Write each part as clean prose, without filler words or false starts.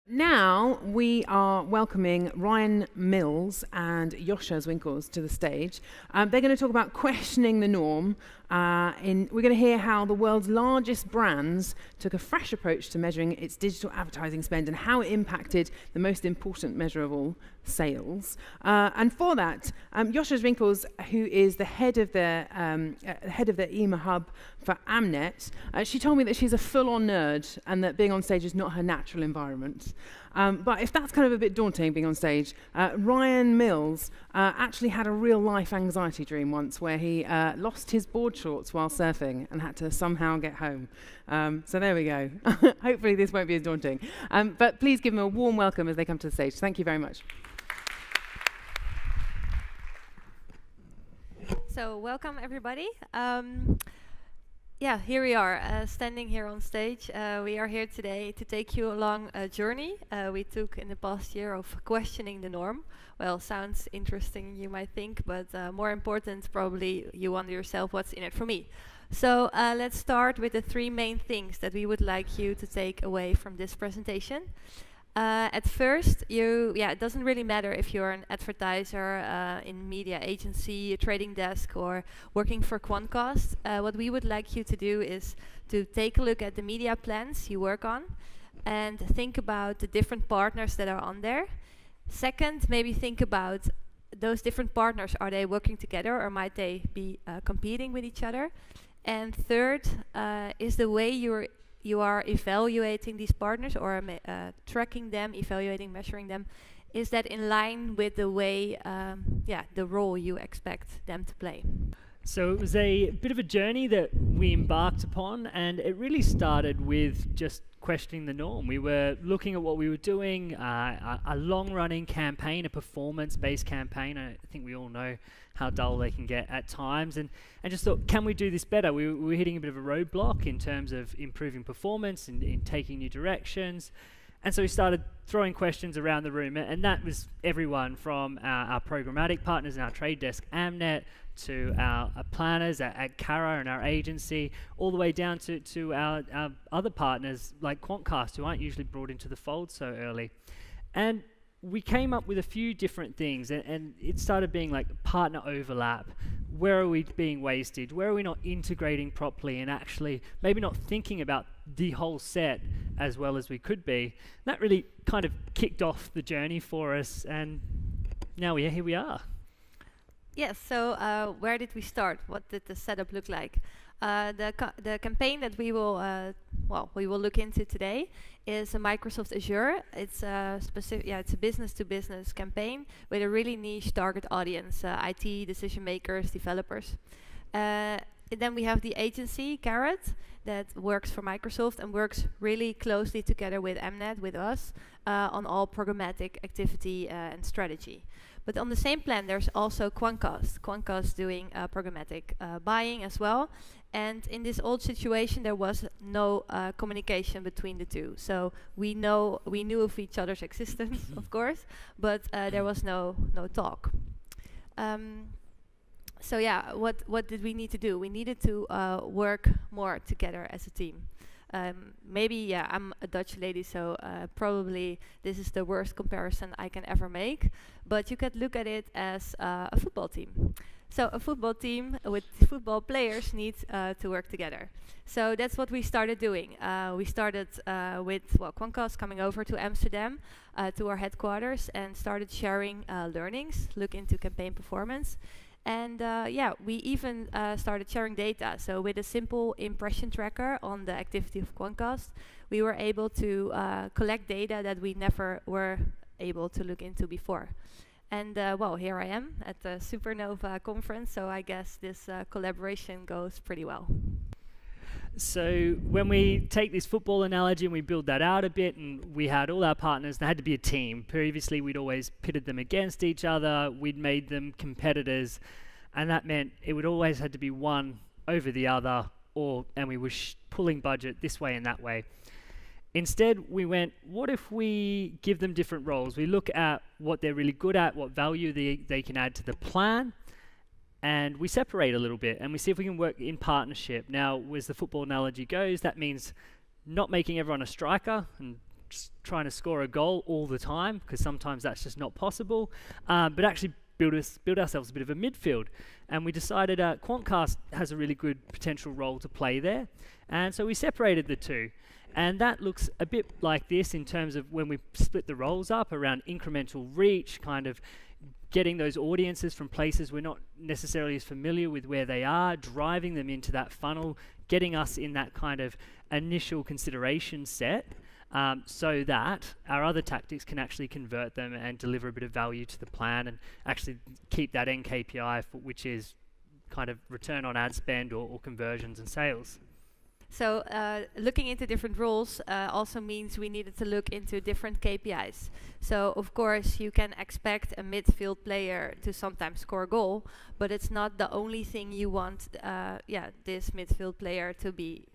Now we are welcoming Ryan Mills and Josje Zwinkles to the stage. They're going to talk about questioning the norm. We're going to hear how the world's largest brands took a fresh approach to measuring its digital advertising spend and how it impacted the most important measure of all, sales. And for that, Josje Zwinkles, who is the head of the EMEA hub for Amnet, she told me that she's a full-on nerd and that being on stage is not her natural environment. But if that's kind of a bit daunting, being on stage, Ryan Mills actually had a real-life anxiety dream once where he lost his board shorts while surfing and had to somehow get home. So there we go. Hopefully this won't be as daunting. But please give them a warm welcome as they come to the stage. Thank you very much. So welcome everybody. Here we are, standing here on stage. We are here today to take you along a journey we took in the past year of questioning the norm. Well, sounds interesting, you might think, but more important, probably you wonder yourself, what's in it for me? So let's start with the three main things that we would like you to take away from this presentation. At first, it doesn't really matter if you're an advertiser in media agency, a trading desk, or working for Quantcast. What we would like you to do is to take a look at the media plans you work on and think about the different partners that are on there. Second, maybe think about those different partners. Are they working together or might they be competing with each other? And third, is the way you are evaluating these partners or tracking them, evaluating, measuring them, is that in line with the way, the role you expect them to play? So it was a bit of a journey that we embarked upon, and it really started with just questioning the norm. We were looking at what we were doing, a long-running campaign, a performance-based campaign. I think we all know how dull they can get at times, and just thought, can we do this better? We were hitting a bit of a roadblock in terms of improving performance and in taking new directions. And so we started throwing questions around the room, and that was everyone from our programmatic partners in our trade desk, Amnet, to our planners at Cara and our agency, all the way down to our other partners like Quantcast, who aren't usually brought into the fold so early. And we came up with a few different things, and it started being like partner overlap. Where are we being wasted? Where are we not integrating properly and actually maybe not thinking about the whole set as well as we could be? That really kind of kicked off the journey for us, and now here we are. Yes, so where did we start? What did the setup look like? The campaign that we will look into today is a Microsoft Azure. It's a it's a business-to-business campaign with a really niche target audience: IT decision makers, developers. Then we have the agency Carrot that works for Microsoft and works really closely together with Amnet, with us, on all programmatic activity and strategy. But on the same plan, there's also Quantcast doing programmatic buying as well. And in this old situation, there was no communication between the two. So we knew of each other's existence, of course, but there was no talk. What did we need to do? We needed to work more together as a team. I'm a Dutch lady, so probably this is the worst comparison I can ever make. But you could look at it as a football team. So a football team with football players needs to work together. So that's what we started doing. We started with Quantcast coming over to Amsterdam to our headquarters and started sharing learnings, look into campaign performance. And we even started sharing data. So with a simple impression tracker on the activity of Quantcast, we were able to collect data that we never were able to look into before. And here I am at the Supernova conference, so I guess this collaboration goes pretty well. So when we take this football analogy and we build that out a bit, and we had all our partners, there had to be a team. Previously, we'd always pitted them against each other. We'd made them competitors, and that meant it would always had to be one over the other, and we were pulling budget this way and that way. Instead, we went, what if we give them different roles? We look at what they're really good at, what value they can add to the plan, and we separate a little bit and we see if we can work in partnership. Now, as the football analogy goes, that means not making everyone a striker and trying to score a goal all the time, because sometimes that's just not possible, but actually build ourselves a bit of a midfield. And we decided Quantcast has a really good potential role to play there, and so we separated the two. And that looks a bit like this in terms of when we split the roles up around incremental reach, kind of getting those audiences from places we're not necessarily as familiar with where they are, driving them into that funnel, getting us in that kind of initial consideration set, so that our other tactics can actually convert them and deliver a bit of value to the plan and actually keep that end KPI, which is kind of return on ad spend or conversions and sales. So looking into different roles also means we needed to look into different KPIs. So of course you can expect a midfield player to sometimes score a goal, but it's not the only thing you want this midfield player to be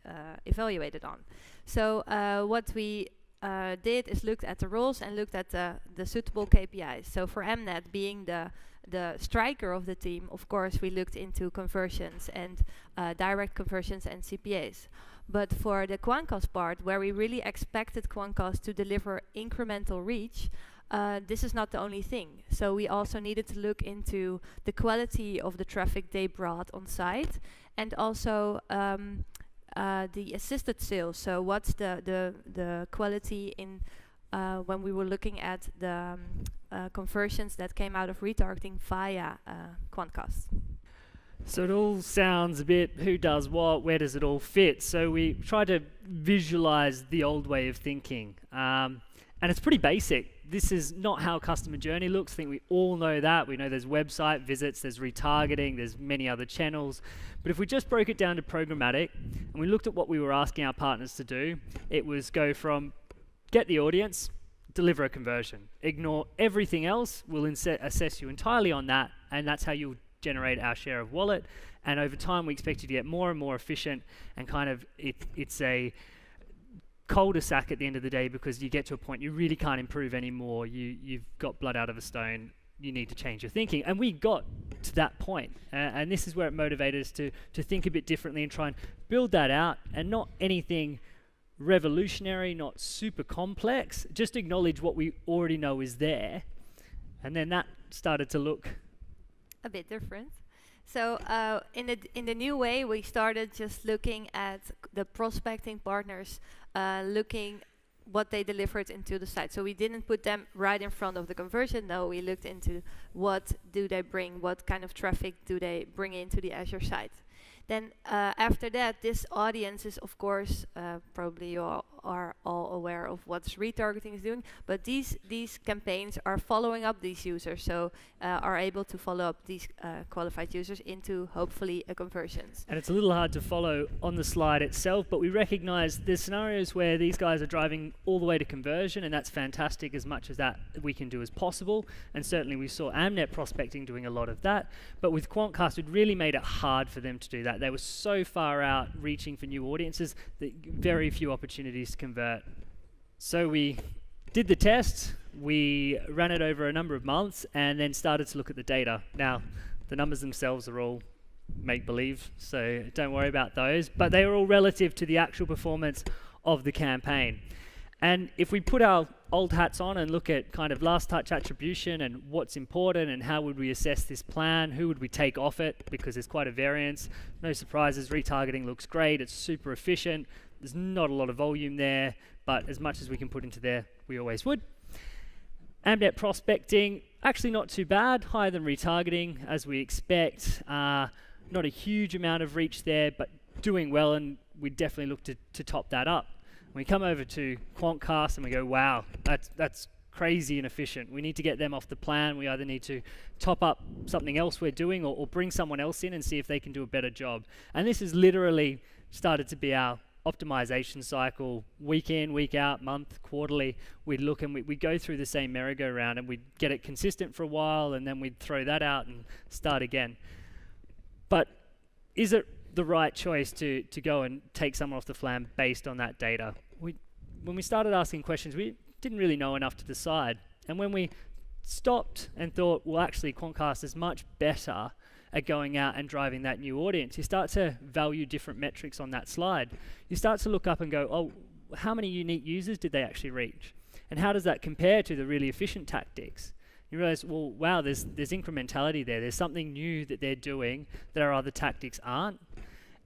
evaluated on. So what we did is looked at the roles and looked at the suitable KPIs. So for Amnet being the striker of the team, of course we looked into conversions and direct conversions and CPAs. But for the Quantcast part, where we really expected Quantcast to deliver incremental reach, this is not the only thing. So we also needed to look into the quality of the traffic they brought on site, and also the assisted sales. So what's the quality in when we were looking at the conversions that came out of retargeting via Quantcast. So it all sounds a bit who does what, where does it all fit? So we try to visualize the old way of thinking. And it's pretty basic. This is not how customer journey looks. I think we all know that. We know there's website visits, there's retargeting, there's many other channels. But if we just broke it down to programmatic and we looked at what we were asking our partners to do, it was go from get the audience, deliver a conversion. Ignore everything else. We'll assess you entirely on that, and that's how you'll generate our share of wallet. And over time, we expect you to get more and more efficient, and kind of it's a cul-de-sac at the end of the day, because you get to a point you really can't improve anymore. You've got blood out of a stone. You need to change your thinking. And we got to that point. And this is where it motivated us to think a bit differently and try and build that out, and not anything revolutionary, not super complex, just acknowledge what we already know is there. And then that started to look a bit different. So in the new way, we started just looking at the prospecting partners, looking what they delivered into the site. So we didn't put them right in front of the conversion. No, we looked into what do they bring, what kind of traffic do they bring into the Azure site. Then after that, this audience is, of course, probably you all are all aware of what retargeting is doing, but these campaigns are following up these users, so are able to follow up these qualified users into hopefully a conversions. And it's a little hard to follow on the slide itself, but we recognize there's scenarios where these guys are driving all the way to conversion, and that's fantastic, as much as that we can do as possible. And certainly we saw Amnet prospecting doing a lot of that, but with Quantcast it really made it hard for them to do that. They were so far out reaching for new audiences that very few opportunities to convert. So we did the test, we ran it over a number of months, and then started to look at the data. Now, the numbers themselves are all make-believe, so don't worry about those, but they are all relative to the actual performance of the campaign. And if we put our old hats on and look at kind of last touch attribution and what's important and how would we assess this plan, who would we take off it, because there's quite a variance. No surprises, retargeting looks great, it's super efficient, there's not a lot of volume there, but as much as we can put into there, we always would. Amnet prospecting, actually not too bad, higher than retargeting as we expect. Not a huge amount of reach there, but doing well, and we definitely look to top that up. We come over to Quantcast and we go, wow, that's crazy and efficient. We need to get them off the plan. We either need to top up something else we're doing or bring someone else in and see if they can do a better job. And this has literally started to be our optimization cycle, week in, week out, month, quarterly. We'd look and we'd go through the same merry-go-round, and we'd get it consistent for a while, and then we'd throw that out and start again. But is it the right choice to go and take someone off the plan based on that data? When we started asking questions, we didn't really know enough to decide. And when we stopped and thought, well, actually, Quantcast is much better at going out and driving that new audience, you start to value different metrics on that slide. You start to look up and go, oh, how many unique users did they actually reach? And how does that compare to the really efficient tactics? You realize, well, wow, there's incrementality there. There's something new that they're doing that our other tactics aren't.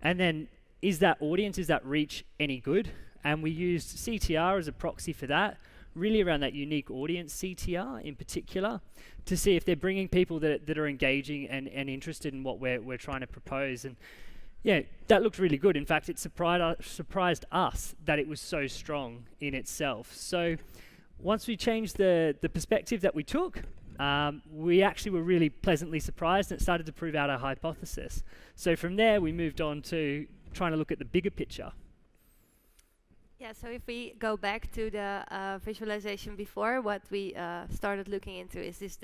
And then, is that audience, is that reach any good? And we used CTR as a proxy for that, really around that unique audience, CTR in particular, to see if they're bringing people that are engaging and interested in what we're trying to propose. And yeah, that looked really good. In fact, it surprised us that it was so strong in itself. So once we changed the perspective that we took, we actually were really pleasantly surprised, and it started to prove out our hypothesis. So from there, we moved on to trying to look at the bigger picture. Yeah, so if we go back to the visualization before, what we started looking into is this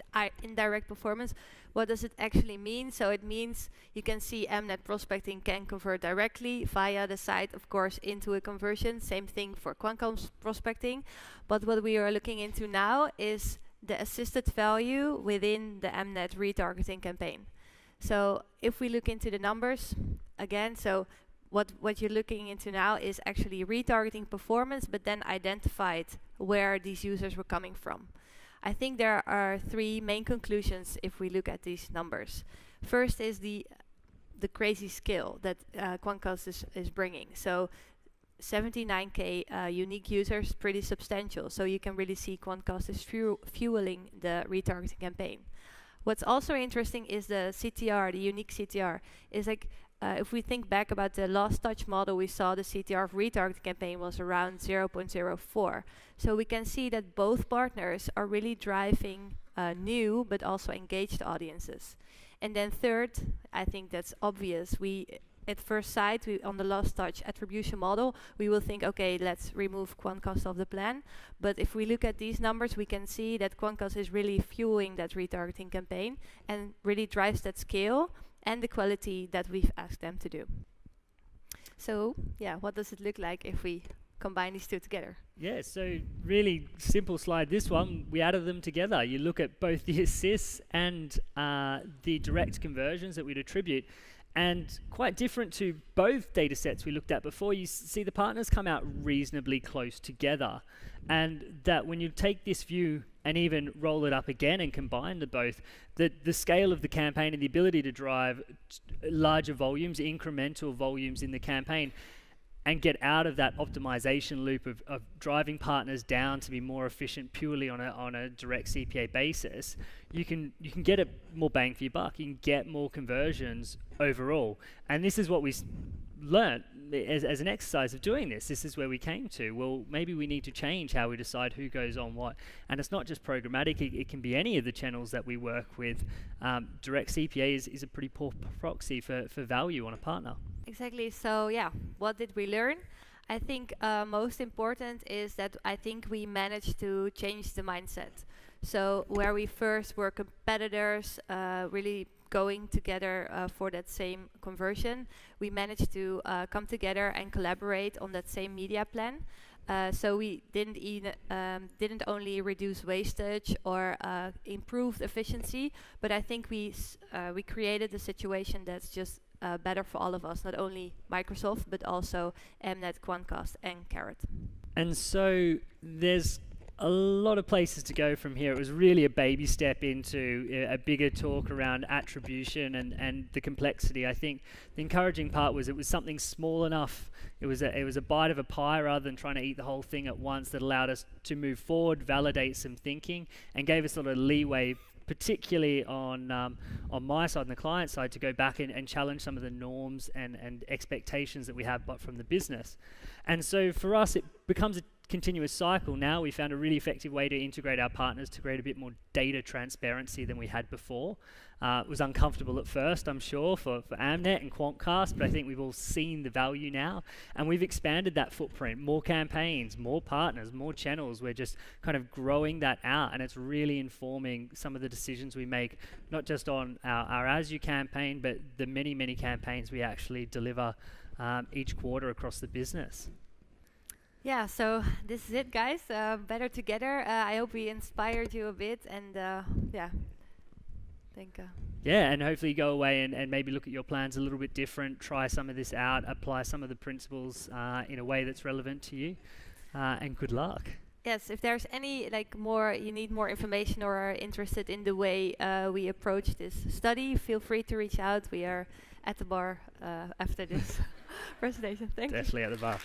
indirect performance. What does it actually mean? So it means you can see Amnet prospecting can convert directly via the site, of course, into a conversion. Same thing for Quantcast prospecting. But what we are looking into now is the assisted value within the Amnet retargeting campaign. So if we look into the numbers, again, so what you're looking into now is actually retargeting performance, but then identified where these users were coming from. I think there are three main conclusions if we look at these numbers. First is the crazy scale that Quantcast is bringing. So 79k unique users, pretty substantial. So you can really see Quantcast is fueling the retargeting campaign. What's also interesting is the CTR, the unique CTR, is like, if we think back about the last touch model, we saw the CTR of retargeting campaign was around 0.04. So we can see that both partners are really driving new but also engaged audiences. And then third, I think that's obvious. At first sight, on the last touch attribution model, we will think, okay, let's remove Quantcast of the plan. But if we look at these numbers, we can see that Quantcast is really fueling that retargeting campaign and really drives that scale and the quality that we've asked them to do. So, yeah, what does it look like if we combine these two together? Yeah, so really simple slide. This one, we added them together. You look at both the assists and the direct conversions that we'd attribute. And quite different to both data sets we looked at before, you see the partners come out reasonably close together. And that when you take this view and even roll it up again and combine the both, the scale of the campaign and the ability to drive larger volumes, incremental volumes in the campaign, and get out of that optimization loop of driving partners down to be more efficient purely on a direct CPA basis, you can get more bang for your buck. You can get more conversions overall. And this is what we learned as an exercise of doing this. This is where we came to, well, maybe we need to change how we decide who goes on what. And it's not just programmatic, it can be any of the channels that we work with. Direct CPA is a pretty poor proxy for value on a partner. Exactly. So yeah, what did we learn? I think most important is that I think we managed to change the mindset. So where we first were competitors, really going together for that same conversion, we managed to come together and collaborate on that same media plan. So we didn't only reduce wastage or improve efficiency, but I think we created a situation that's just better for all of us, not only Microsoft, but also Amnet, Quantcast, and Carrot. And so there's a lot of places to go from here. It was really a baby step into a bigger talk around attribution and the complexity. I think the encouraging part was it was something small enough. It was a bite of a pie rather than trying to eat the whole thing at once, that allowed us to move forward, validate some thinking, and gave us a lot of leeway, particularly on my side and the client side, to go back and challenge some of the norms and expectations that we have but from the business. And so for us, it becomes a continuous cycle. Now we found a really effective way to integrate our partners to create a bit more data transparency than we had before. It was uncomfortable at first, I'm sure, for Amnet and Quantcast, but I think we've all seen the value now, and we've expanded that footprint. More campaigns, more partners, more channels. We're just kind of growing that out, and it's really informing some of the decisions we make, not just on our Azure campaign, but the many, many campaigns we actually deliver each quarter across the business. Yeah, so this is it, guys. Better together. I hope we inspired you a bit, and yeah, I think. Yeah, and hopefully go away and maybe look at your plans a little bit different, try some of this out, apply some of the principles in a way that's relevant to you. and good luck. Yes, if there's any you need more information or are interested in the way we approach this study, feel free to reach out. We are at the bar after this presentation. Thank you. Definitely at the bar.